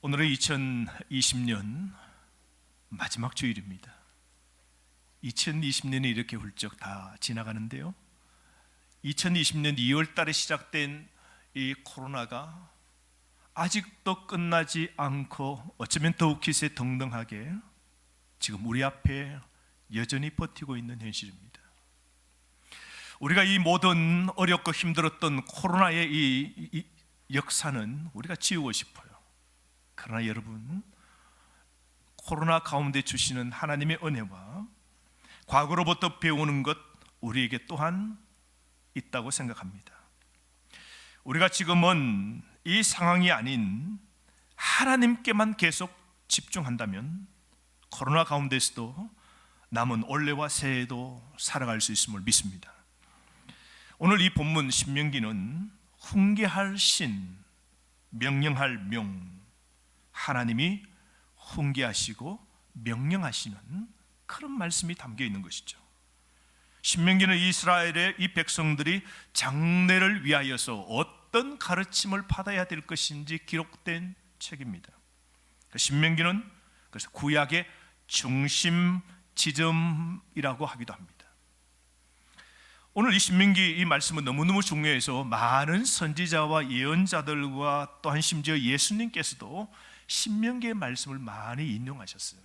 오늘은 2020년 마지막 주일입니다. 2020년이 이렇게 훌쩍 다 지나가는데요, 2020년 2월 달에 시작된 이 코로나가 아직도 끝나지 않고 어쩌면 더욱 기세등등하게 지금 우리 앞에 여전히 버티고 있는 현실입니다. 우리가 이 모든 어렵고 힘들었던 코로나의 이 역사는 우리가 지우고 싶어요. 그러나 여러분, 코로나 가운데 주시는 하나님의 은혜와 과거로부터 배우는 것, 우리에게 또한 있다고 생각합니다. 우리가 지금은 이 상황이 아닌 하나님께만 계속 집중한다면 코로나 가운데서도 남은 올해와 새해도 살아갈 수 있음을 믿습니다. 오늘 이 본문 신명기는 훈계할 신, 명령할 명, 하나님이 훈계하시고 명령하시는 그런 말씀이 담겨 있는 것이죠. 신명기는 이스라엘의 이 백성들이 장래를 위하여서 어떤 가르침을 받아야 될 것인지 기록된 책입니다. 신명기는 그래서 구약의 중심 지점이라고 하기도 합니다. 오늘 이 신명기 이 말씀은 너무너무 중요해서 많은 선지자와 예언자들과 또한 심지어 예수님께서도 신명기의 말씀을 많이 인용하셨어요.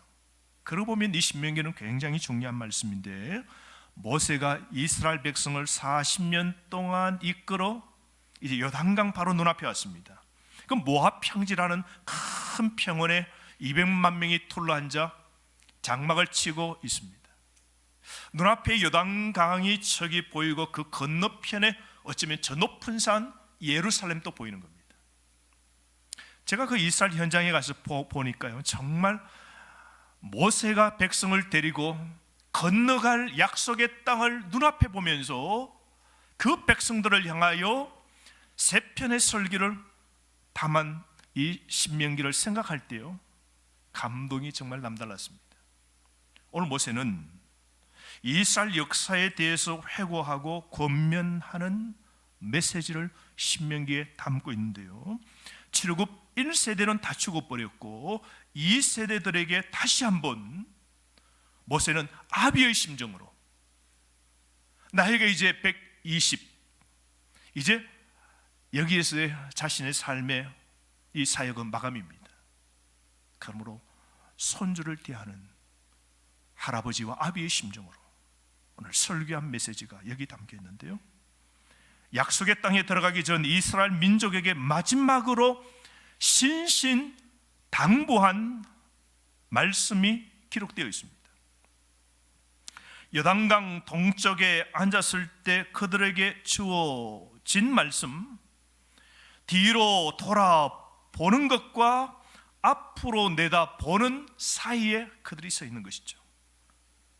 그러고 보면 이 신명기는 굉장히 중요한 말씀인데, 모세가 이스라엘 백성을 40년 동안 이끌어 이제 요단강 바로 눈앞에 왔습니다. 그 모압 평지라는 큰 평원에 200만 명이 둘러앉아 장막을 치고 있습니다. 눈앞에 요단강이 저기 보이고 그 건너편에 어쩌면 저 높은 산 예루살렘도 보이는 겁니다. 제가 그 이스라엘 현장에 가서 보니까요, 정말 모세가 백성을 데리고 건너갈 약속의 땅을 눈앞에 보면서 그 백성들을 향하여 세 편의 설교를 담은 이 신명기를 생각할 때요, 감동이 정말 남달랐습니다. 오늘 모세는 이스라엘 역사에 대해서 회고하고 권면하는 메시지를 신명기에 담고 있는데요, 출애굽 1세대는 다 죽어버렸고 2세대들에게 다시 한번 모세는 아비의 심정으로, 나이가 이제 120, 이제 여기에서의 자신의 삶의 이 사역은 마감입니다. 그러므로 손주를 대하는 할아버지와 아비의 심정으로 오늘 설교한 메시지가 여기 담겨 있는데요, 약속의 땅에 들어가기 전 이스라엘 민족에게 마지막으로 신신당부한 말씀이 기록되어 있습니다. 요단강 동쪽에 앉았을 때 그들에게 주어진 말씀, 뒤로 돌아보는 것과 앞으로 내다보는 사이에 그들이 서 있는 것이죠.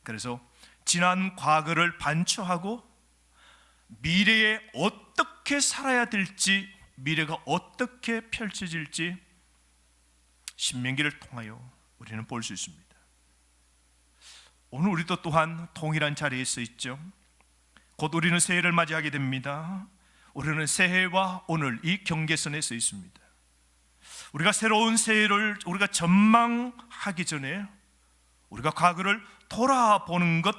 그래서 지난 과거를 반추하고 미래에 어떻게 살아야 될지, 미래가 어떻게 펼쳐질지 신명기를 통하여 우리는 볼 수 있습니다. 오늘 우리도 또한 동일한 자리에 서 있죠. 곧 우리는 새해를 맞이하게 됩니다. 우리는 새해와 오늘 이 경계선에 서 있습니다. 우리가 새로운 새해를 우리가 전망하기 전에 우리가 과거를 돌아보는 것,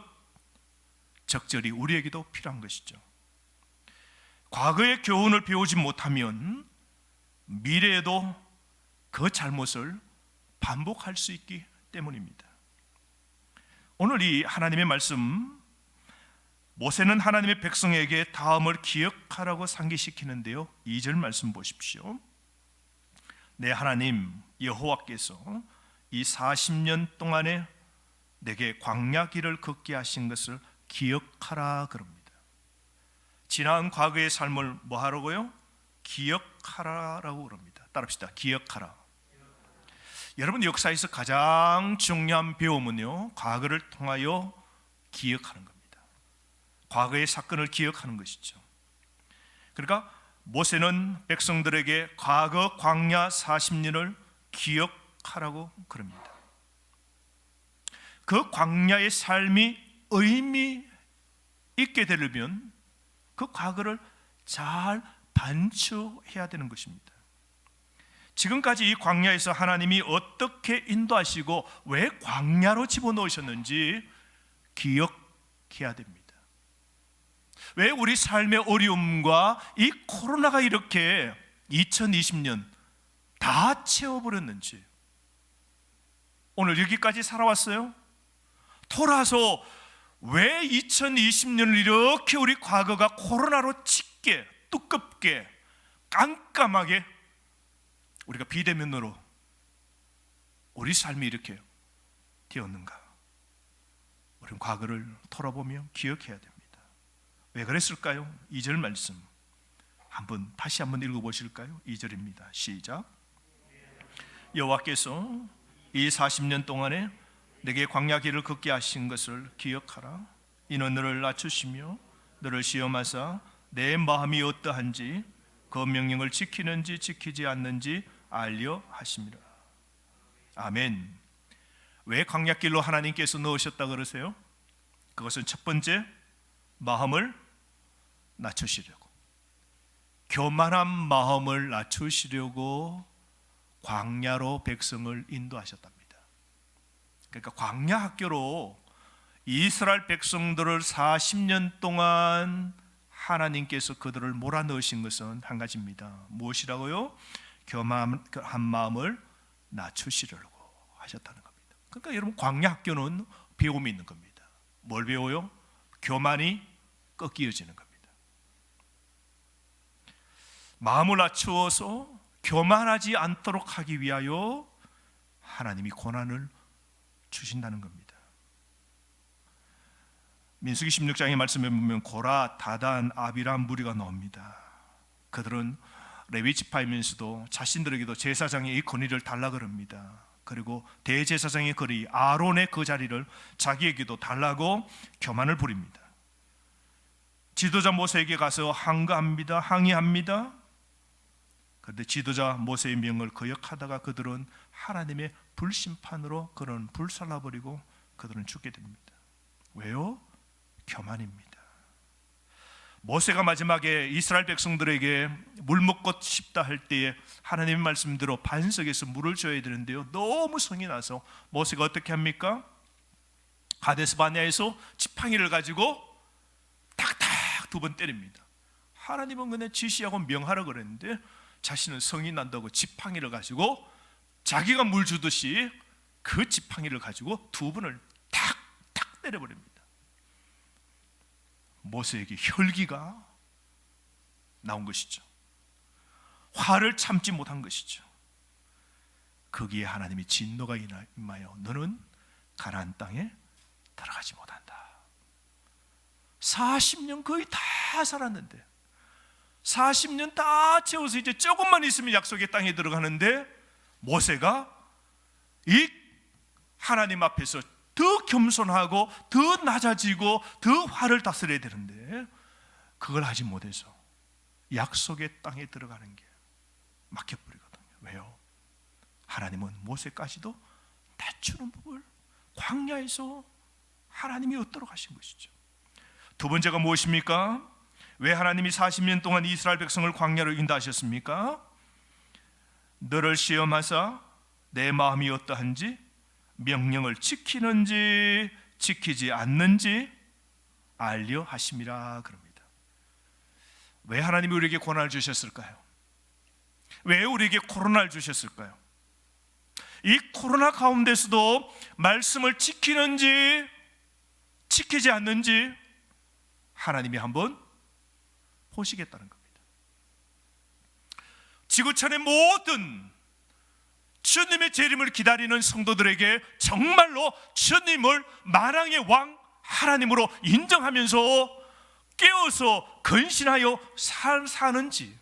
적절히 우리에게도 필요한 것이죠. 과거의 교훈을 배우지 못하면 미래에도 그 잘못을 반복할 수 있기 때문입니다. 오늘 이 하나님의 말씀, 모세는 하나님의 백성에게 다음을 기억하라고 상기시키는데요, 2절 말씀 보십시오. 내 하나님 여호와께서 이 40년 동안에 내게 광야 길을 걷게 하신 것을 기억하라 그럽니다. 지난 과거의 삶을 뭐 하라고요? 기억하라라고 그럽니다. 따라합시다. 기억하라. 여러분, 역사에서 가장 중요한 배움은요, 과거를 통하여 기억하는 겁니다. 과거의 사건을 기억하는 것이죠. 그러니까 모세는 백성들에게 과거 광야 40년을 기억하라고 그럽니다. 그 광야의 삶이 의미 있게 되려면 그 과거를 잘 반추해야 되는 것입니다. 지금까지 이 광야에서 하나님이 어떻게 인도하시고 왜 광야로 집어넣으셨는지 기억해야 됩니다. 왜 우리 삶의 어려움과 이 코로나가 이렇게 2020년 다 채워버렸는지, 오늘 여기까지 살아왔어요. 돌아서 왜 2020년을 이렇게 우리 과거가 코로나로 짙게, 두껍게, 깜깜하게 우리가 비대면으로 우리 삶이 이렇게 되었는가? 우리는 과거를 돌아보며 기억해야 됩니다. 왜 그랬을까요? 2절 말씀 다시 한번 읽어보실까요? 2절입니다. 시작. 여호와께서 이 40년 동안에 내게 광야 길을 걷게 하신 것을 기억하라. 이는 너를 낮추시며 너를 시험하사 내 마음이 어떠한지 그 명령을 지키는지 지키지 않는지 알려 하심이라. 아멘. 왜 광야길로 하나님께서 넣으셨다 그러세요? 그것은 첫 번째, 마음을 낮추시려고, 교만한 마음을 낮추시려고 광야로 백성을 인도하셨답니다. 그러니까 광야 학교로 이스라엘 백성들을 40년 동안 하나님께서 그들을 몰아넣으신 것은 한 가지입니다. 무엇이라고요? 교만한 마음을 낮추시려고 하셨다는 겁니다. 그러니까 여러분, 광야 학교는 배움이 있는 겁니다. 뭘 배워요? 교만이 꺾여지는 겁니다. 마음을 낮추어서 교만하지 않도록 하기 위하여 하나님이 고난을 주신다는 겁니다. 민수기 16장의 말씀에 보면 고라, 다단, 아비람 무리가 나옵니다. 그들은 레위 지파이면서도 자신들에게도 제사장의 이 권위를 달라 그럽니다. 그리고 대제사장의 거리 아론의 그 자리를 자기에게도 달라고 교만을 부립니다. 지도자 모세에게 가서 항의합니다. 그런데 지도자 모세의 명을 거역하다가 그들은 하나님의 불심판으로 그런 불살라버리고 그들은 죽게 됩니다. 왜요? 교만입니다. 모세가 마지막에 이스라엘 백성들에게 물 먹고 싶다 할 때에 하나님의 말씀대로 반석에서 물을 줘야 되는데요, 너무 성이 나서 모세가 어떻게 합니까? 가데스 바네아에서 지팡이를 가지고 탁탁 2번 때립니다. 하나님은 그냥 지시하고 명하라 그랬는데 자신은 성이 난다고 지팡이를 가지고 자기가 물 주듯이 그 지팡이를 가지고 2번을 탁탁 때려버립니다. 모세에게 혈기가 나온 것이죠. 화를 참지 못한 것이죠. 거기에 하나님의 진노가 임하여 너는 가나안 땅에 들어가지 못한다. 40년 거의 다 살았는데 40년 다 채워서 이제 조금만 있으면 약속의 땅에 들어가는데 모세가 이 하나님 앞에서 더 겸손하고 더 낮아지고 더 화를 다스려야 되는데 그걸 하지 못해서 약속의 땅에 들어가는 게 막혀버리거든요. 왜요? 하나님은 모세까지도 낮추는 법을 광야에서 하나님이 얻도록 하신 것이죠. 2번째가 무엇입니까? 왜 하나님이 40년 동안 이스라엘 백성을 광야로 인도하셨습니까? 너를 시험하사 내 마음이 어떠한지 명령을 지키는지 지키지 않는지 알려 하심이라 그럽니다. 왜 하나님이 우리에게 고난을 주셨을까요? 왜 우리에게 코로나를 주셨을까요? 이 코로나 가운데서도 말씀을 지키는지 지키지 않는지 하나님이 한번 보시겠다는 겁니다. 지구촌의 모든 주님의 재림을 기다리는 성도들에게 정말로 주님을 만왕의 왕 하나님으로 인정하면서 깨어서 근신하여 사는지,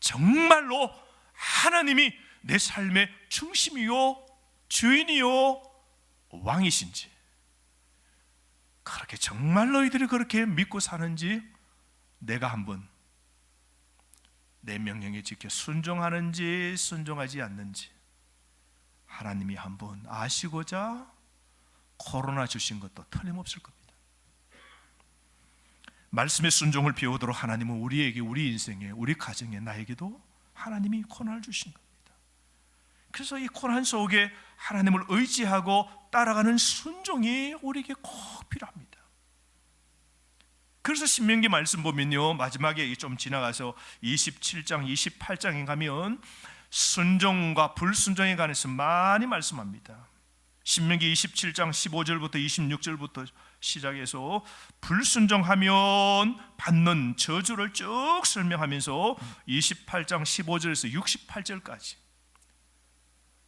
정말로 하나님이 내 삶의 중심이요 주인이요 왕이신지, 그렇게 정말 너희들이 그렇게 믿고 사는지 내가 한번 내 명령에 지켜 순종하는지 순종하지 않는지 하나님이 한번 아시고자 코로나 주신 것도 틀림없을 겁니다. 말씀의 순종을 배우도록 하나님은 우리에게, 우리 인생에, 우리 가정에, 나에게도 하나님이 고난을 주신 겁니다. 그래서 이 고난 속에 하나님을 의지하고 따라가는 순종이 우리에게 꼭 필요합니다. 그래서 신명기 말씀 보면요, 마지막에 좀 지나가서 27장, 28장에 가면 순종과 불순종에 관해서 많이 말씀합니다. 신명기 27장 15절부터 26절부터 시작해서 불순종하면 받는 저주를 쭉 설명하면서 28장 15절에서 68절까지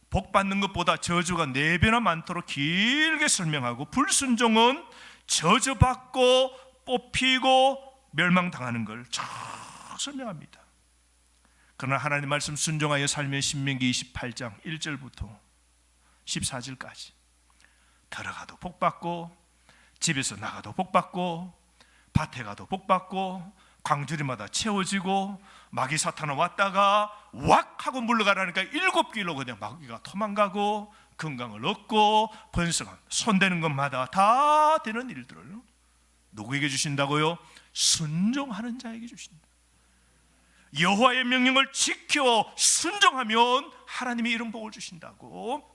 복 받는 것보다 저주가 4배나 많도록 길게 설명하고, 불순종은 저주받고 뽑히고 멸망당하는 걸 쭉 설명합니다. 그러나 하나님 말씀 순종하여 살면 신명기 28장 1절부터 14절까지 들어가도 복받고, 집에서 나가도 복받고, 밭에 가도 복받고, 광주리마다 채워지고, 마귀 사탄은 왔다가 왁 하고 물러가라니까 7길로 그냥 마귀가 도망가고, 건강을 얻고, 번성한 손대는 것마다 다 되는 일들을 누구에게 주신다고요? 순종하는 자에게 주신다. 여호와의 명령을 지켜 순종하면 하나님이 이런 복을 주신다고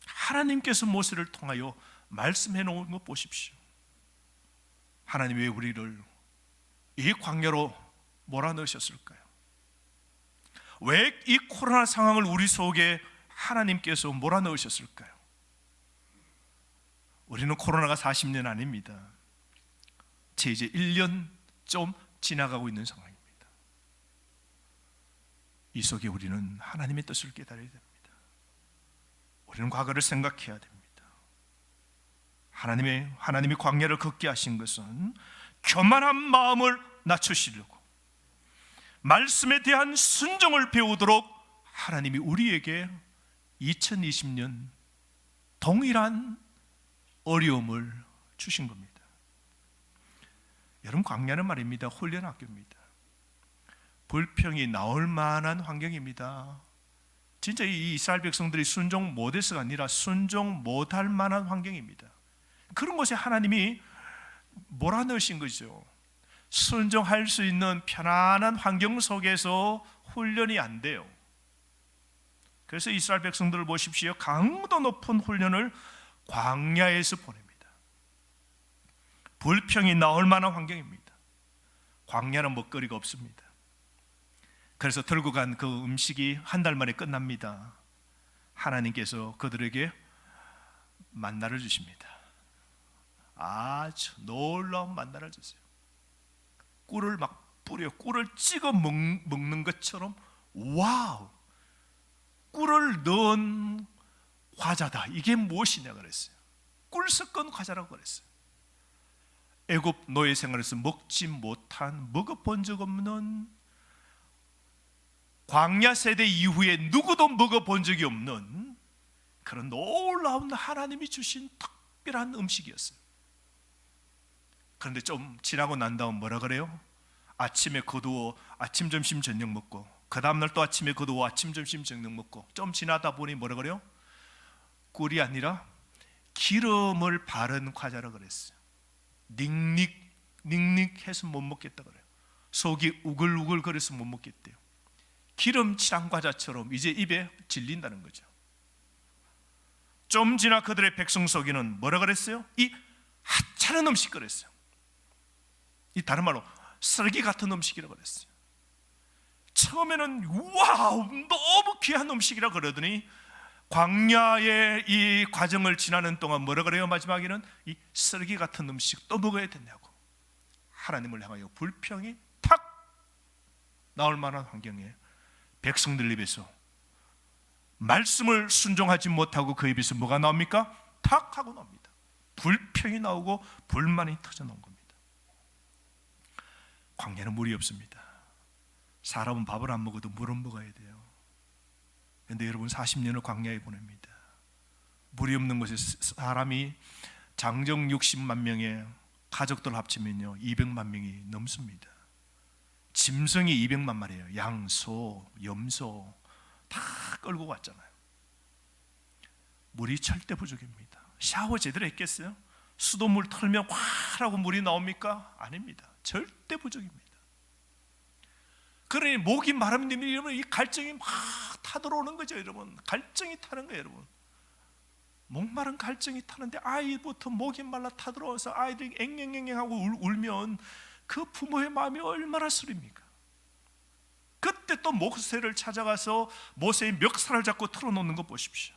하나님께서 모세를 통하여 말씀해 놓은 것 보십시오. 하나님 왜 우리를 이 광야로 몰아넣으셨을까요? 왜 이 코로나 상황을 우리 속에 하나님께서 몰아넣으셨을까요? 우리는 코로나가 40년 아닙니다. 이제 1년 좀 지나가고 있는 상황입니다. 이 속에 우리는 하나님의 뜻을 깨달아야 됩니다. 우리는 과거를 생각해야 됩니다. 하나님이 광야를 걷게 하신 것은 교만한 마음을 낮추시려고, 말씀에 대한 순종을 배우도록 하나님이 우리에게 2020년 동일한 어려움을 주신 겁니다. 여러분, 광야는 말입니다, 훈련 학교입니다. 불평이 나올 만한 환경입니다. 진짜 이 이스라엘 백성들이 순종 못해서가 아니라 순종 못할 만한 환경입니다. 그런 곳에 하나님이 몰아넣으신 거죠. 순종할 수 있는 편안한 환경 속에서 훈련이 안 돼요. 그래서 이스라엘 백성들을 보십시오. 강도 높은 훈련을 광야에서 보냅니다. 불평이 나올 만한 환경입니다. 광야는 먹거리가 없습니다. 그래서 들고 간 그 음식이 한 달 만에 끝납니다. 하나님께서 그들에게 만나를 주십니다. 아주 놀라운 만나를 주세요. 꿀을 막 뿌려, 꿀을 찍어 먹는 것처럼, 와우, 꿀을 넣은 과자다, 이게 무엇이냐 그랬어요. 꿀 섞은 과자라고 그랬어요. 애굽 노예 생활에서 먹지 못한, 먹어본 적 없는, 광야 세대 이후에 누구도 먹어본 적이 없는 그런 놀라운 하나님이 주신 특별한 음식이었어요. 그런데 좀 지나고 난 다음 뭐라 그래요? 아침에 거두어 아침, 점심, 저녁 먹고, 그 다음날 또 아침에 거두어 아침, 점심, 저녁 먹고, 좀 지나다 보니 뭐라 그래요? 꿀이 아니라 기름을 바른 과자라 그랬어요. 닝닝해서 못 먹겠다 그래요. 속이 우글우글 거려서 못 먹겠대요. 기름칠한 과자처럼 이제 입에 질린다는 거죠. 좀 지나 그들의 백성 속에는 뭐라 그랬어요? 이 하찮은 음식 그랬어요. 이 다른 말로 쓰레기 같은 음식이라고 그랬어요. 처음에는 와우, 너무 귀한 음식이라 그러더니 광야의 이 과정을 지나는 동안 뭐라 그래요? 마지막에는 이 쓰레기 같은 음식 또 먹어야 된다고 하나님을 향하여 불평이 탁 나올 만한 환경에 백성들 입에서 말씀을 순종하지 못하고 그 입에서 뭐가 나옵니까? 탁 하고 나옵니다. 불평이 나오고 불만이 터져나온 겁니다. 광야는 물이 없습니다. 사람은 밥을 안 먹어도 물은 먹어야 돼요. 그런데 여러분, 40년을 광야에 보냅니다. 물이 없는 곳에 사람이 장정 60만 명의 가족들 합치면요 200만 명이 넘습니다. 짐승이 200만 마리예요. 양, 소, 염소 다 끌고 갔잖아요. 물이 절대 부족입니다. 샤워 제대로 했겠어요? 수돗물 털면 확 하고 물이 나옵니까? 아닙니다. 절대 부족입니다. 그러니 목이 마르면 여러분 이 갈증이 막 타들어오는 거죠. 여러분 갈증이 타는 거예요. 여러분 목마른 갈증이 타는데 아이부터 목이 말라 타들어와서 아이들이 앵앵앵앵하고 울면 그 부모의 마음이 얼마나 쓰립니까? 그때 또 모세를 찾아가서 모세의 멱살을 잡고 틀어놓는 거 보십시오.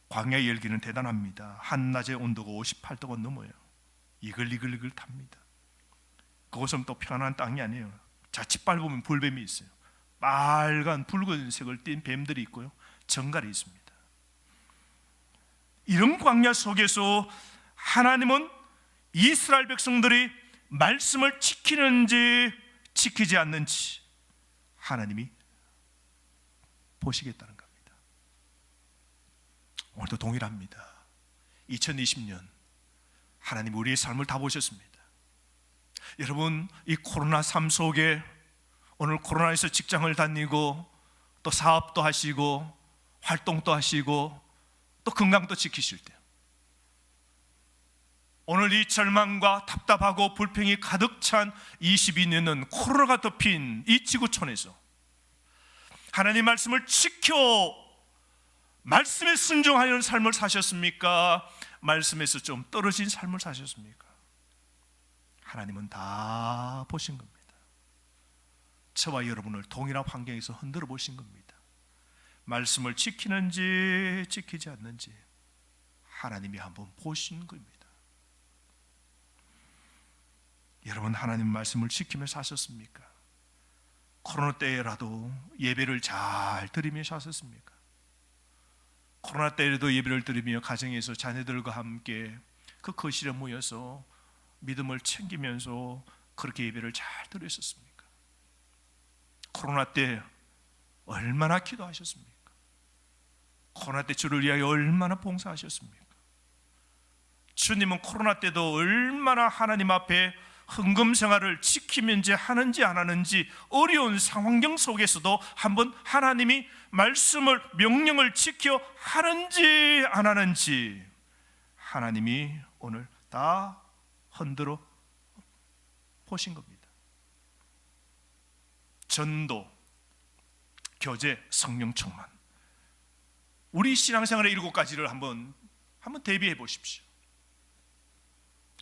광야의 열기는 대단합니다. 한낮의 온도가 58도가 넘어요. 이글이글 탑니다. 그것은 또 편안한 땅이 아니에요. 자칫 밟으면 불뱀이 있어요. 빨간 붉은색을 띤 뱀들이 있고요, 정갈이 있습니다. 이런 광야 속에서 하나님은 이스라엘 백성들이 말씀을 지키는지 지키지 않는지 하나님이 보시겠다는 겁니다. 오늘도 동일합니다. 2020년 하나님 우리의 삶을 다 보셨습니다. 여러분 이 코로나 삶 속에 오늘 코로나에서 직장을 다니고 또 사업도 하시고 활동도 하시고 또 건강도 지키실 때, 오늘 이 절망과 답답하고 불평이 가득 찬 22년은 코로나가 덮인 이 지구촌에서 하나님 말씀을 지켜 말씀에 순종하는 삶을 사셨습니까? 말씀에서 좀 떨어진 삶을 사셨습니까? 하나님은 다 보신 겁니다. 저와 여러분을 동일한 환경에서 흔들어 보신 겁니다. 말씀을 지키는지 지키지 않는지 하나님이 한번 보신 겁니다. 여러분 하나님 말씀을 지키며 사셨습니까? 코로나 때라도 예배를 잘 드리며 사셨습니까? 코로나 때에도 예배를 드리며 가정에서 자녀들과 함께 그 거실에 모여서 믿음을 챙기면서 그렇게 예배를 잘 드렸었습니까? 코로나 때 얼마나 기도하셨습니까? 코로나 때 주를 위하여 얼마나 봉사하셨습니까? 주님은 코로나 때도 얼마나 하나님 앞에 헌금 생활을 지키면서 하는지 안 하는지 어려운 상황경 속에서도 한번 하나님이 말씀을 명령을 지켜 하는지 안 하는지 하나님이 오늘 다 흔들어 보신 겁니다. 전도, 교제, 성령 충만, 우리 신앙생활의 7가지를 한번 대비해 보십시오.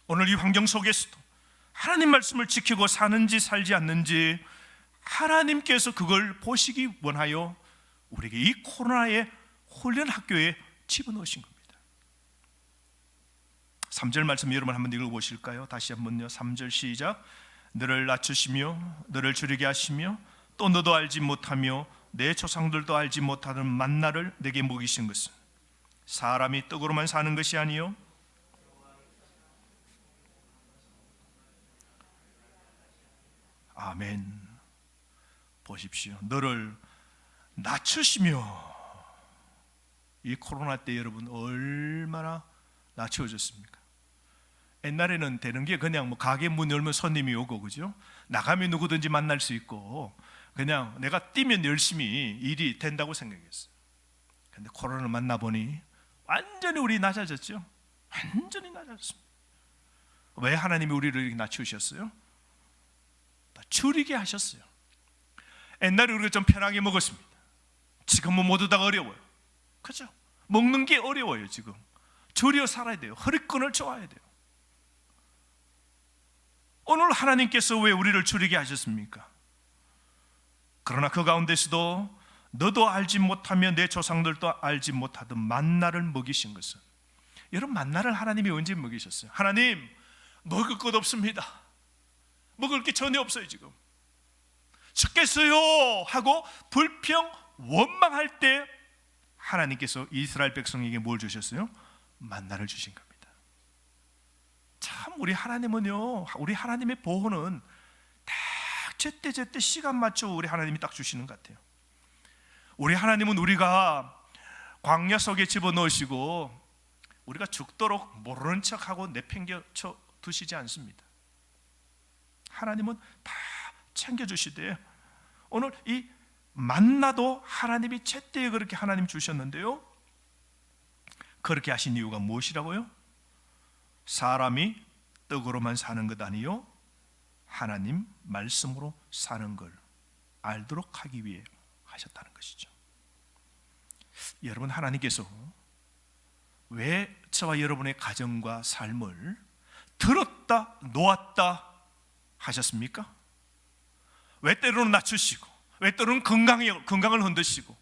오늘 이 환경 속에서도 하나님 말씀을 지키고 사는지 살지 않는지 하나님께서 그걸 보시기 원하여 우리에게 이 코로나의 훈련 학교에 집어넣으신 겁니다. 3절 말씀 여러분 한번 읽어보실까요? 다시 한번요. 3절 시작. 너를 낮추시며 너를 줄이게 하시며 또 너도 알지 못하며 내 조상들도 알지 못하는 만나를 내게 먹이신 것은 사람이 떡으로만 사는 것이 아니요 아멘. 보십시오. 너를 낮추시며, 이 코로나 때 여러분 얼마나 낮추어졌습니까? 옛날에는 되는 게 그냥 뭐 가게 문 열면 손님이 오고, 그죠? 나가면 누구든지 만날 수 있고 그냥 내가 뛰면 열심히 일이 된다고 생각했어요. 근데 코로나를 만나보니 완전히 우리 낮아졌죠. 완전히 낮아졌습니다. 왜 하나님이 우리를 이렇게 낮추셨어요? 줄이게 하셨어요. 옛날에 우리가 좀 편하게 먹었습니다. 지금은 모두 다 어려워요. 그렇죠? 먹는 게 어려워요. 지금 줄여 살아야 돼요. 허리끈을 쪼아야 돼요. 오늘 하나님께서 왜 우리를 줄이게 하셨습니까? 그러나 그 가운데서도 너도 알지 못하며 내 조상들도 알지 못하던 만나를 먹이신 것은, 여러분 만나를 하나님이 언제 먹이셨어요? 하나님 먹을 것 없습니다. 먹을 게 전혀 없어요. 지금 죽겠어요 하고 불평 원망할 때 하나님께서 이스라엘 백성에게 뭘 주셨어요? 만나를 주신 겁니다. 참 우리 하나님은요, 우리 하나님의 보호는 딱 제때 시간 맞춰 우리 하나님이 딱 주시는 것 같아요. 우리 하나님은 우리가 광야 속에 집어넣으시고 우리가 죽도록 모르는 척하고 내팽겨쳐 두시지 않습니다. 하나님은 다 챙겨주시되, 오늘 이 만나도 하나님이 제때에 그렇게 하나님 주셨는데요, 그렇게 하신 이유가 무엇이라고요? 사람이 떡으로만 사는 것 아니요 하나님 말씀으로 사는 걸 알도록 하기 위해 하셨다는 것이죠. 여러분, 하나님께서 왜 저와 여러분의 가정과 삶을 들었다 놓았다 하셨습니까? 왜 때로는 낮추시고, 왜 때로는 건강을 흔드시고,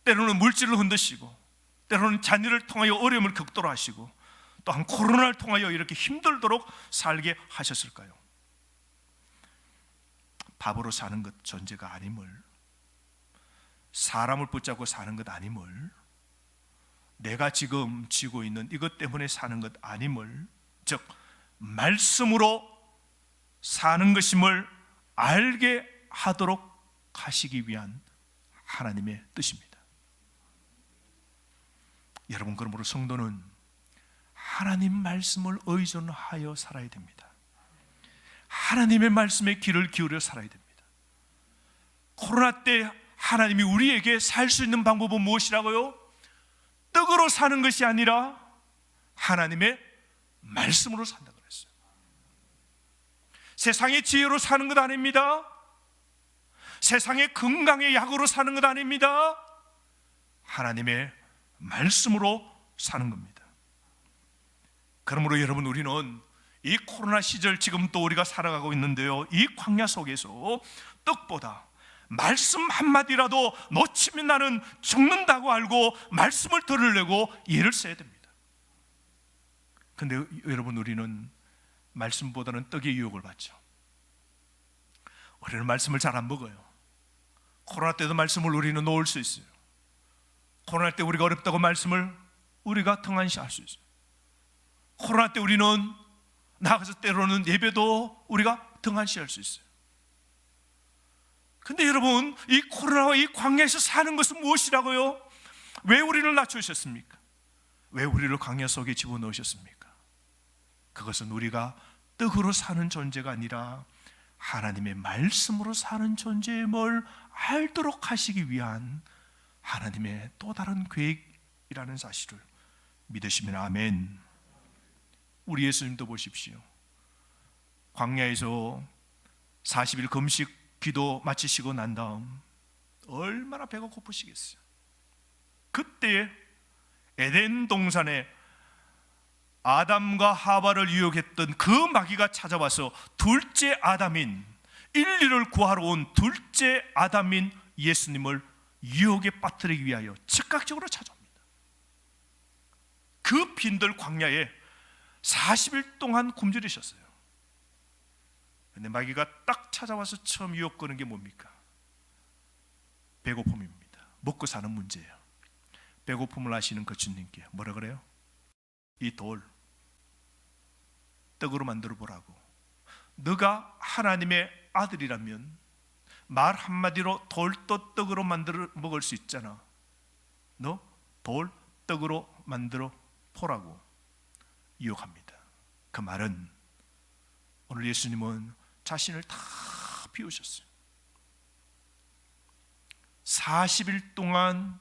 때로는 물질을 흔드시고, 때로는 자녀를 통하여 어려움을 극도로 하시고, 또한 코로나를 통하여 이렇게 힘들도록 살게 하셨을까요? 밥으로 사는 것 존재가 아님을, 사람을 붙잡고 사는 것 아님을, 내가 지금 쥐고 있는 이것 때문에 사는 것 아님을, 즉 말씀으로 사는 것임을 알게 하도록 하시기 위한 하나님의 뜻입니다. 여러분, 그러므로 성도는 하나님 말씀을 의존하여 살아야 됩니다. 하나님의 말씀에 귀를 기울여 살아야 됩니다. 코로나 때 하나님이 우리에게 살 수 있는 방법은 무엇이라고요? 떡으로 사는 것이 아니라 하나님의 말씀으로 산다고 그랬어요. 세상의 지혜로 사는 것 아닙니다. 세상의 건강의 약으로 사는 것 아닙니다. 하나님의 말씀으로 사는 겁니다. 그러므로 여러분, 우리는 이 코로나 시절 지금 또 우리가 살아가고 있는데요, 이 광야 속에서 떡보다 말씀 한마디라도 놓치면 나는 죽는다고 알고 말씀을 들으려고 예를 써야 됩니다. 그런데 여러분, 우리는 말씀보다는 떡의 유혹을 받죠. 우리는 말씀을 잘 안 먹어요. 코로나 때도 말씀을 우리는 놓을 수 있어요. 코로나 때 우리가 어렵다고 말씀을 우리가 등한시할 수 있어요. 코로나 때 우리는 나가서 때로는 예배도 우리가 등한시할 수 있어요. 근데 여러분, 이 코로나와 이 광야에서 사는 것은 무엇이라고요? 왜 우리를 낮추셨습니까? 왜 우리를 광야 속에 집어넣으셨습니까? 그것은 우리가 떡으로 사는 존재가 아니라 하나님의 말씀으로 사는 존재임을 알도록 하시기 위한 하나님의 또 다른 계획이라는 사실을 믿으시면 아멘. 우리 예수님도 보십시오. 광야에서 40일 금식 기도 마치시고 난 다음 얼마나 배가 고프시겠어요. 그때 에덴 동산에 아담과 하와를 유혹했던 그 마귀가 찾아와서 둘째 아담인, 인류를 구하러 온 둘째 아담인 예수님을 유혹에 빠뜨리기 위하여 즉각적으로 찾아옵니다. 그 빈들 광야에 40일 동안 굶주리셨어요. 근데 마귀가 딱 찾아와서 처음 유혹거는 게 뭡니까? 배고픔입니다. 먹고 사는 문제예요. 배고픔을 아시는 그 주님께 뭐라 그래요? 이 돌 떡으로 만들어 보라고. 너가 하나님의 아들이라면 말 한마디로 돌도 떡으로 만들어 먹을 수 있잖아. 너 돌 떡으로 만들어 보라고 유혹합니다. 그 말은 오늘 예수님은 자신을 다 비우셨어요. 40일 동안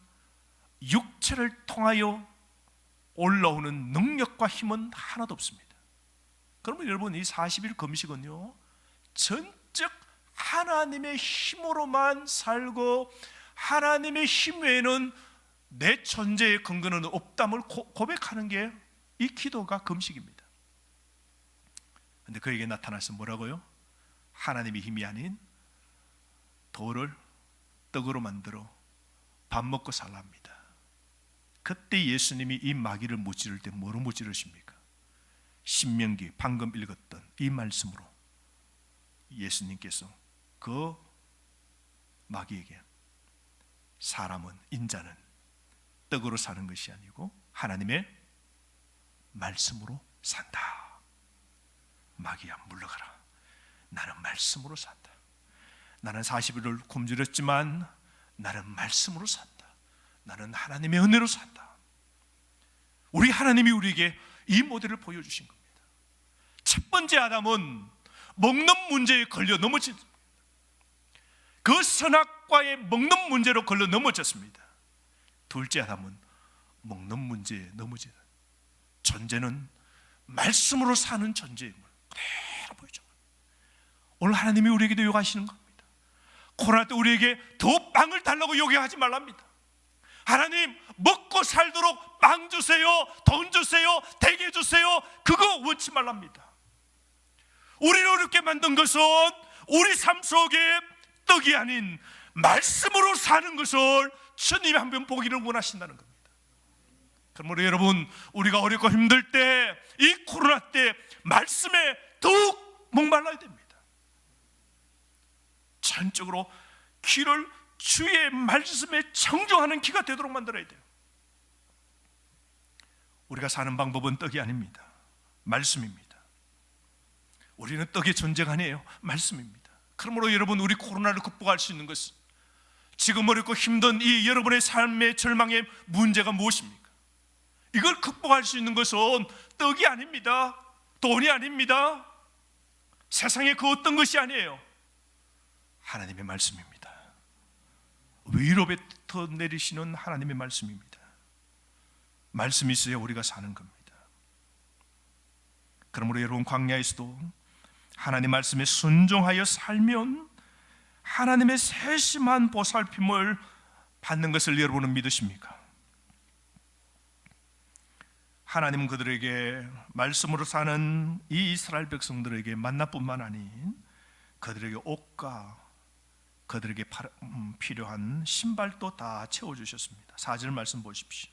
육체를 통하여 올라오는 능력과 힘은 하나도 없습니다. 그러면 여러분, 이 40일 금식은요, 전적 하나님의 힘으로만 살고 하나님의 힘 외에는 내 존재의 근거는 없담을 고백하는 게 이 기도가 금식입니다. 그런데 그에게 나타나서 뭐라고요? 하나님의 힘이 아닌 돌을 떡으로 만들어 밥 먹고 살랍니다. 그때 예수님이 이 마귀를 무찌를 때 뭐로 무찌르십니까? 신명기 방금 읽었던 이 말씀으로 예수님께서 그 마귀에게 사람은, 인자는 떡으로 사는 것이 아니고 하나님의 말씀으로 산다. 마귀야, 물러가라. 나는 말씀으로 산다. 나는 40일을 굶주렸지만 나는 말씀으로 산다. 나는 하나님의 은혜로 산다. 우리 하나님이 우리에게 이 모델을 보여주신 겁니다. 첫 번째 아담은 먹는 문제에 걸려 넘어졌습니다. 그 선악과의 먹는 문제로 걸려 넘어졌습니다. 둘째 아담은 먹는 문제에 넘어지는 존재는 말씀으로 사는 존재임을 그대로 보여줍니다. 오늘 하나님이 우리에게도 요구하시는 겁니다. 코로나 때 우리에게 더 빵을 달라고 요구하지 말랍니다. 하나님, 먹고 살도록 빵 주세요, 돈 주세요, 대게 주세요, 그거 원치 말랍니다. 우리를 어렵게 만든 것은 우리 삶 속에 떡이 아닌 말씀으로 사는 것을 주님이 한번 보기를 원하신다는 겁니다. 그러므로 여러분, 우리가 어렵고 힘들 때, 이 코로나 때 말씀에 더욱 목말라야 됩니다. 전적으로 귀를 주의 말씀에 청종하는 귀가 되도록 만들어야 돼요. 우리가 사는 방법은 떡이 아닙니다. 말씀입니다. 우리는 떡의 존재가 아니에요. 말씀입니다. 그러므로 여러분, 우리 코로나를 극복할 수 있는 것은, 지금 어렵고 힘든 이 여러분의 삶의 절망의 문제가 무엇입니까? 이걸 극복할 수 있는 것은 떡이 아닙니다. 돈이 아닙니다. 세상의 그 어떤 것이 아니에요. 하나님의 말씀입니다. 위로부터 내리시는 하나님의 말씀입니다. 말씀이 있어야 우리가 사는 겁니다. 그러므로 여러분, 광야에서도 하나님 말씀에 순종하여 살면 하나님의 세심한 보살핌을 받는 것을 여러분은 믿으십니까? 하나님은 그들에게, 말씀으로 사는 이 이스라엘 백성들에게 만나뿐만 아닌 그들에게 옷과 그들에게 필요한 신발도 다 채워주셨습니다. 4절 말씀 보십시오.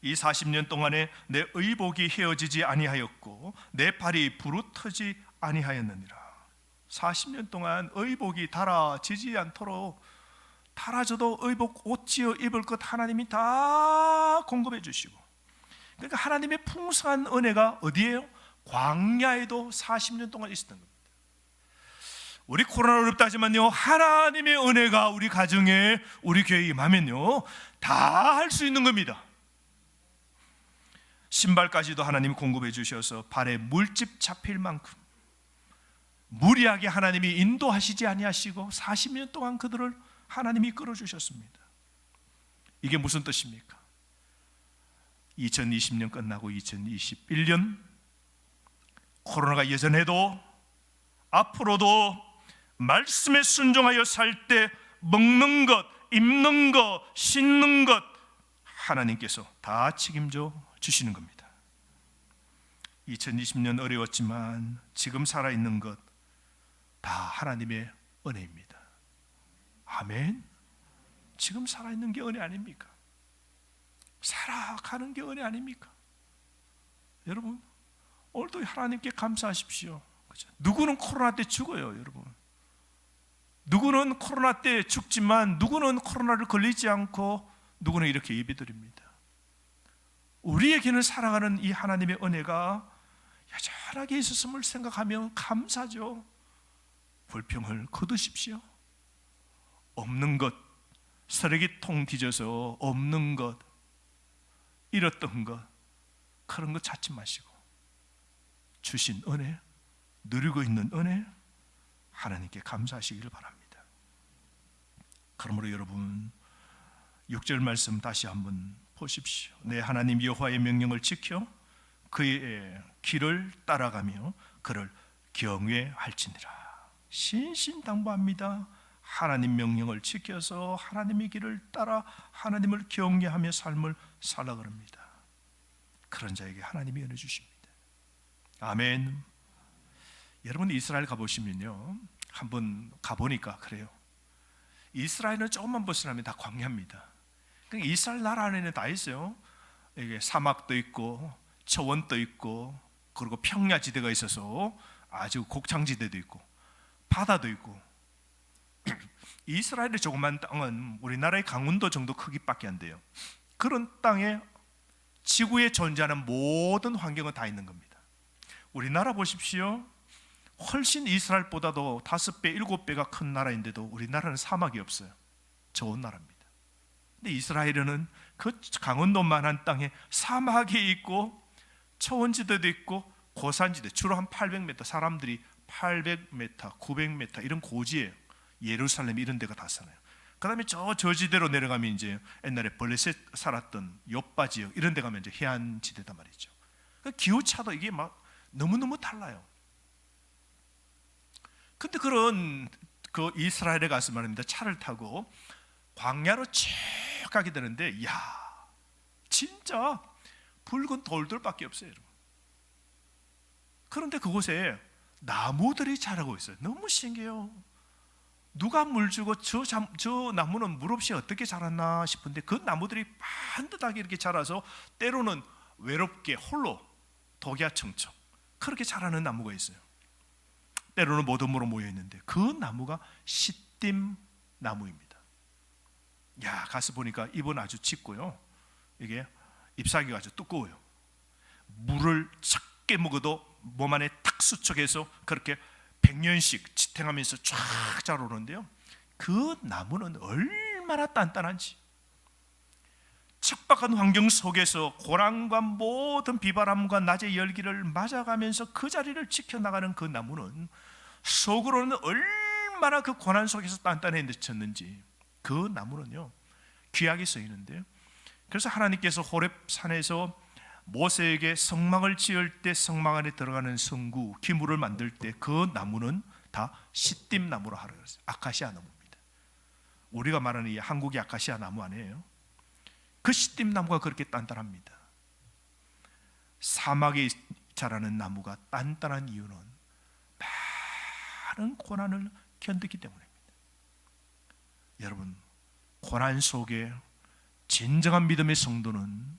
이 40년 동안에 내 의복이 헤어지지 아니하였고 내 발이 부르트지 아니하였느니라. 40년 동안 의복이 닳아지지 않도록, 닳아져도 의복 옷 지어 입을 것 하나님이 다 공급해 주시고, 그러니까 하나님의 풍성한 은혜가 어디에요? 광야에도 40년 동안 있었던 겁니다. 우리 코로나 어렵다 하지만요, 하나님의 은혜가 우리 가정에, 우리 교회에 임하면요, 다 할 수 있는 겁니다. 신발까지도 하나님이 공급해 주셔서 발에 물집 잡힐 만큼 무리하게 하나님이 인도하시지 아니하시고 40년 동안 그들을 하나님이 끌어주셨습니다. 이게 무슨 뜻입니까? 2020년 끝나고 2021년, 코로나가 예전에도 앞으로도 말씀에 순종하여 살 때 먹는 것, 입는 것, 씻는 것 하나님께서 다 책임져 주시는 겁니다. 2020년 어려웠지만 지금 살아있는 것 다 하나님의 은혜입니다. 아멘. 지금 살아있는 게 은혜 아닙니까? 살아가는 게 은혜 아닙니까? 여러분, 오늘도 하나님께 감사하십시오. 그렇죠? 누구는 코로나 때 죽어요, 여러분. 누구는 코로나 때 죽지만 누구는 코로나를 걸리지 않고, 누구는 이렇게 예배드립니다. 우리에게는 살아가는 이 하나님의 은혜가 여전하게 있었음을 생각하면 감사죠. 불평을 거두십시오. 없는 것, 쓰레기통 뒤져서 없는 것, 잃었던 것, 그런 것 찾지 마시고 주신 은혜, 누리고 있는 은혜 하나님께 감사하시기를 바랍니다. 그러므로 여러분, 6절 말씀 다시 한번 보십시오. 내 하나님 여호와의 명령을 지켜 그의 길을 따라가며 그를 경외할지니라. 신신당부합니다. 하나님 명령을 지켜서 하나님의 길을 따라 하나님을 경외하며 삶을 살라 그럽니다. 그런 자에게 하나님이 은혜 주십니다. 아멘. 여러분, 이스라엘 가보시면요, 한번 가보니까 그래요. 이스라엘은 조금만 벗어나면 다 광야입니다. 그러니까 이스라엘 나라 안에는 다 있어요. 이게 사막도 있고 초원도 있고, 그리고 평야지대가 있어서 아주 곡창지대도 있고 바다도 있고. 이스라엘의 조그만 땅은 우리나라의 강원도 정도 크기밖에 안 돼요. 그런 땅에 지구에 존재하는 모든 환경은 다 있는 겁니다. 우리나라 보십시오. 훨씬 이스라엘보다도 5배, 7배가 큰 나라인데도 우리나라는 사막이 없어요. 좋은 나라입니다. 근데 이스라엘은 그 강원도만한 땅에 사막이 있고 초원지대도 있고 고산지대, 주로 한 800m, 사람들이 800m, 900m 이런 고지예요. 예루살렘 이런 데가 다 살아요. 그 다음에 저지대로 내려가면 이제 옛날에 블레셋 살았던 요빠 지역 이런 데 가면 이제 해안지대단 말이죠. 그 기후차도 이게 막 너무너무 달라요. 근데 그런 그 이스라엘에 가서 말입니다. 차를 타고 광야로 쭉 가게 되는데, 야, 진짜 붉은 돌들밖에 없어요, 여러분. 그런데 그곳에 나무들이 자라고 있어요. 너무 신기해요. 누가 물 주고 저 나무는 물 없이 어떻게 자랐나 싶은데 그 나무들이 반듯하게 이렇게 자라서 때로는 외롭게 홀로 독야청청 그렇게 자라는 나무가 있어요. 때로는 모둠으로 모여 있는데 그 나무가 시딤 나무입니다. 야, 가서 보니까 잎은 아주 짙고요, 이게 잎사귀가 아주 두꺼워요. 물을 작게 먹어도 몸 안에 탁 수척해서 그렇게 100년씩 지탱하면서 쫙 자라오는데요, 그 나무는 얼마나 단단한지, 척박한 환경 속에서 고난과 모든 비바람과 낮의 열기를 맞아가면서 그 자리를 지켜나가는 그 나무는 속으로는 얼마나 그 고난 속에서 단단해졌는지, 그 나무는요 귀하게 쓰이는데요. 그래서 하나님께서 호렙산에서 모세에게 성막을 지을 때 성막 안에 들어가는 성구 기물을 만들 때 그 나무는 다 시딤 나무로 하라 그랬어요. 아카시아 나무입니다. 우리가 말하는 이 한국의 아카시아 나무 아니에요. 그 시딤 나무가 그렇게 단단합니다. 사막에 자라는 나무가 단단한 이유는 많은 고난을 견디기 때문입니다. 여러분, 고난 속에 진정한 믿음의 성도는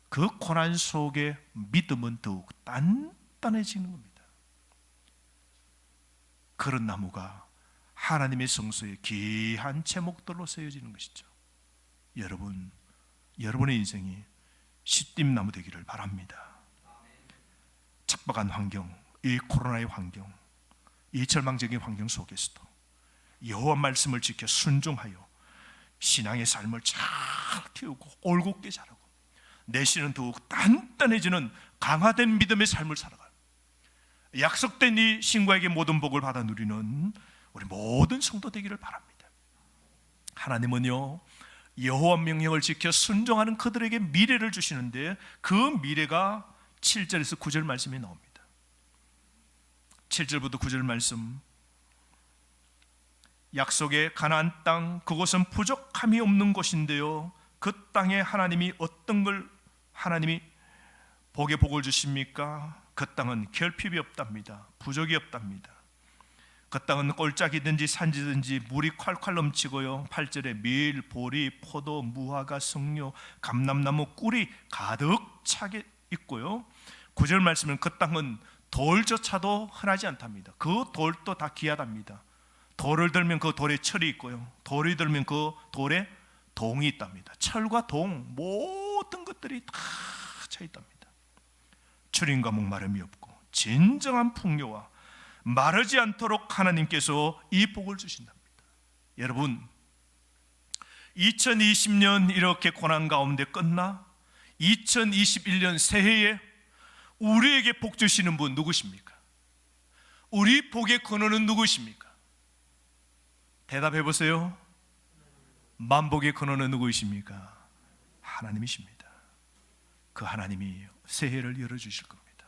그 고난 속에 믿음은 더욱 단단해지는 겁니다. 그런 나무가 하나님의 성소에 귀한 제목들로 세워지는 것이죠. 여러분의 인생이 시딤 나무 되기를 바랍니다. 척박한 환경, 이 코로나의 환경, 이 절망적인 환경 속에서도 여호와 말씀을 지켜 순종하여 신앙의 삶을 잘 키우고 올곧게 자라고 내신은 더욱 단단해지는 강화된 믿음의 삶을 살아가요. 약속된 이 신과에게 모든 복을 받아 누리는 우리 모든 성도 되기를 바랍니다. 하나님은요 여호와 명령을 지켜 순종하는 그들에게 미래를 주시는데 그 미래가 7절에서 9절 말씀에 나옵니다. 7절부터 9절 말씀, 약속의 가나안 땅, 그곳은 부족함이 없는 곳인데요, 그 땅에 하나님이 어떤 걸 하나님이 복에 복을 주십니까? 그 땅은 결핍이 없답니다. 부족이 없답니다. 그 땅은 꼴짝이든지 산지든지 물이 콸콸 넘치고요, 8절에 밀, 보리, 포도, 무화과, 석류, 감람나무, 꿀이 가득 차게 있고요, 9절 말씀은 그 땅은 돌조차도 흔하지 않답니다. 그 돌도 다 귀하답니다. 돌을 들면 그 돌에 철이 있고요, 돌이 들면 그 돌에 동이 있답니다. 철과 동 모든 것들이 다 차 있답니다. 추림과 목마름이 없고 진정한 풍요와 마르지 않도록 하나님께서 이 복을 주신답니다. 여러분, 2020년 이렇게 고난 가운데 끝나 2021년 새해에 우리에게 복 주시는 분 누구십니까? 우리 복의 근원은 누구십니까? 대답해 보세요. 만복의 근원은 누구이십니까? 하나님이십니다. 그 하나님이 새해를 열어주실 겁니다.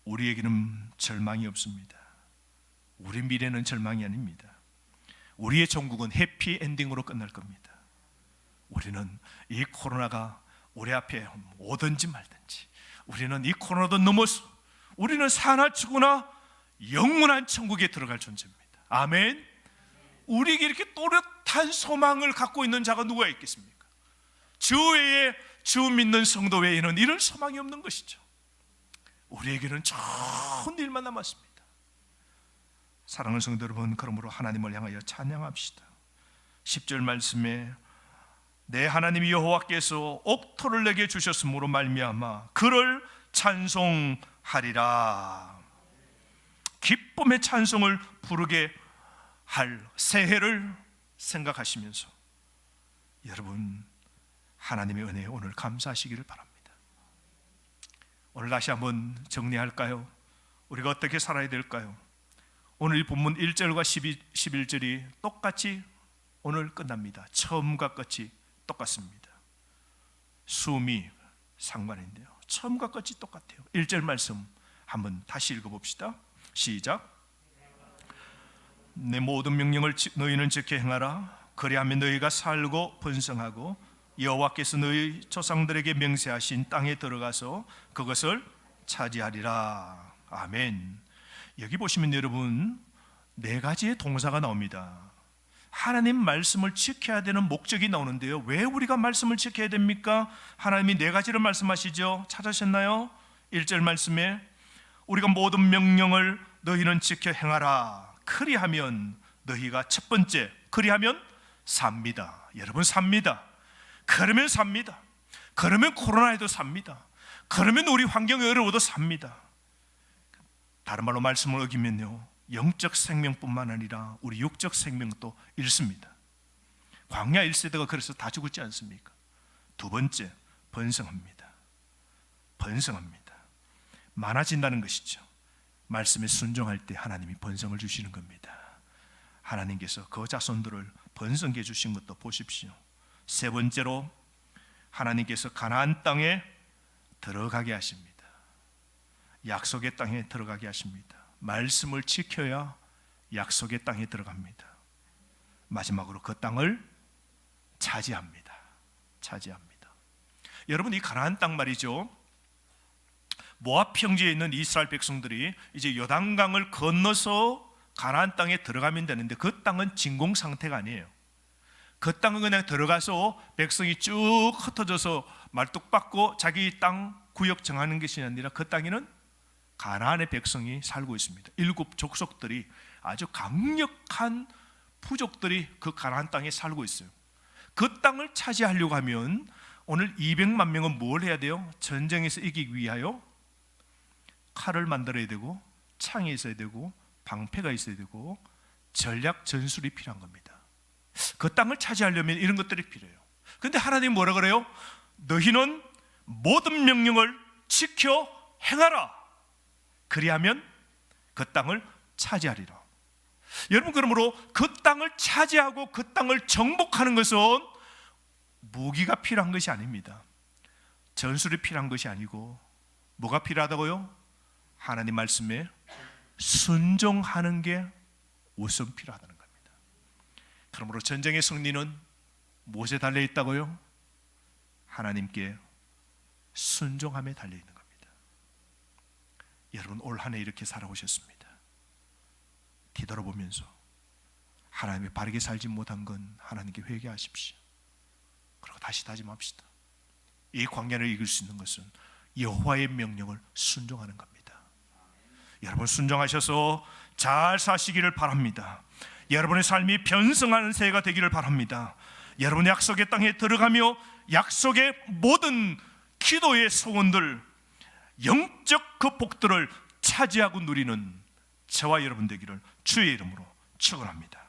우리에게는 절망이 없습니다. 우리 미래는 절망이 아닙니다. 우리의 종국은 해피엔딩으로 끝날 겁니다. 우리는 이 코로나가 우리 앞에 오든지 말든지, 우리는 이 코로나도 넘어서 우리는 사나치구나 영원한 천국에 들어갈 존재입니다. 아멘. 우리에게 이렇게 또렷한 소망을 갖고 있는 자가 누가 있겠습니까? 주 외에, 주 믿는 성도 외에는 이런 소망이 없는 것이죠. 우리에게는 좋은 일만 남았습니다. 사랑하는 성도 여러분, 그러므로 하나님을 향하여 찬양합시다. 10절 말씀에 내 하나님 여호와께서 옥토를 내게 주셨으므로 말미암아 그를 찬송하리라. 기쁨의 찬송을 부르게 할 새해를 생각하시면서 여러분, 하나님의 은혜에 오늘 감사하시기를 바랍니다. 오늘 다시 한번 정리할까요? 우리가 어떻게 살아야 될까요? 오늘 이 본문 1절과 11절이 똑같이 오늘 끝납니다. 처음과 끝이 똑같습니다. 숨이 상관인데요, 처음과 끝이 똑같아요. 1절 말씀 한번 다시 읽어봅시다. 시작. 내 모든 명령을 너희는 지켜 행하라. 그리하면 너희가 살고 번성하고 여호와께서 너희 조상들에게 명세하신 땅에 들어가서 그것을 차지하리라. 아멘. 여기 보시면 여러분 네 가지의 동사가 나옵니다. 하나님 말씀을 지켜야 되는 목적이 나오는데요. 왜 우리가 말씀을 지켜야 됩니까? 하나님이 네 가지를 말씀하시죠. 찾으셨나요? 1절 말씀에 우리가 모든 명령을 너희는 지켜 행하라. 그리하면 너희가 첫 번째, 그리하면 삽니다. 여러분 삽니다. 그러면 삽니다. 그러면 코로나에도 삽니다. 그러면 우리 환경이 어려워도 삽니다. 다른 말로 말씀을 어기면요, 영적 생명뿐만 아니라 우리 육적 생명도 잃습니다. 광야 1세대가 그래서 다 죽었지 않습니까? 두 번째, 번성합니다. 번성합니다. 많아진다는 것이죠. 말씀에 순종할 때 하나님이 번성을 주시는 겁니다. 하나님께서 그 자손들을 번성해 주신 것도 보십시오. 세 번째로 하나님께서 가나안 땅에 들어가게 하십니다. 약속의 땅에 들어가게 하십니다. 말씀을 지켜야 약속의 땅에 들어갑니다. 마지막으로 그 땅을 차지합니다. 차지합니다. 여러분, 이 가나안 땅 말이죠, 모압 평지에 있는 이스라엘 백성들이 이제 요단강을 건너서 가나안 땅에 들어가면 되는데 그 땅은 진공 상태가 아니에요. 그 땅은 그냥 들어가서 백성이 쭉 흩어져서 말뚝박고 자기 땅 구역 정하는 것이 아니라 그 땅에는 가나안의 백성이 살고 있습니다. 7 족속들이, 아주 강력한 부족들이 그 가나안 땅에 살고 있어요. 그 땅을 차지하려고 하면 오늘 200만 명은 뭘 해야 돼요? 전쟁에서 이기기 위하여 칼을 만들어야 되고 창이 있어야 되고 방패가 있어야 되고 전략 전술이 필요한 겁니다. 그 땅을 차지하려면 이런 것들이 필요해요. 그런데 하나님 뭐라 그래요? 너희는 모든 명령을 지켜 행하라. 그리하면 그 땅을 차지하리라. 여러분, 그러므로 그 땅을 차지하고 그 땅을 정복하는 것은 무기가 필요한 것이 아닙니다. 전술이 필요한 것이 아니고 뭐가 필요하다고요? 하나님 말씀에 순종하는 게 우선 필요하다는 겁니다. 그러므로 전쟁의 승리는 무엇에 달려 있다고요? 하나님께 순종함에 달려 있는 겁니다. 여러분, 올 한 해 이렇게 살아오셨습니다. 뒤돌아보면서 하나님의 바르게 살지 못한 건 하나님께 회개하십시오. 그리고 다시 다짐합시다. 이 광야를 이길 수 있는 것은 여호와의 명령을 순종하는 겁니다. 여러분, 순종하셔서 잘 사시기를 바랍니다. 여러분의 삶이 변성하는 새해가 되기를 바랍니다. 여러분, 약속의 땅에 들어가며 약속의 모든 기도의 소원들, 영적 그 복들을 차지하고 누리는 저와 여러분 되기를 주의 이름으로 축원합니다.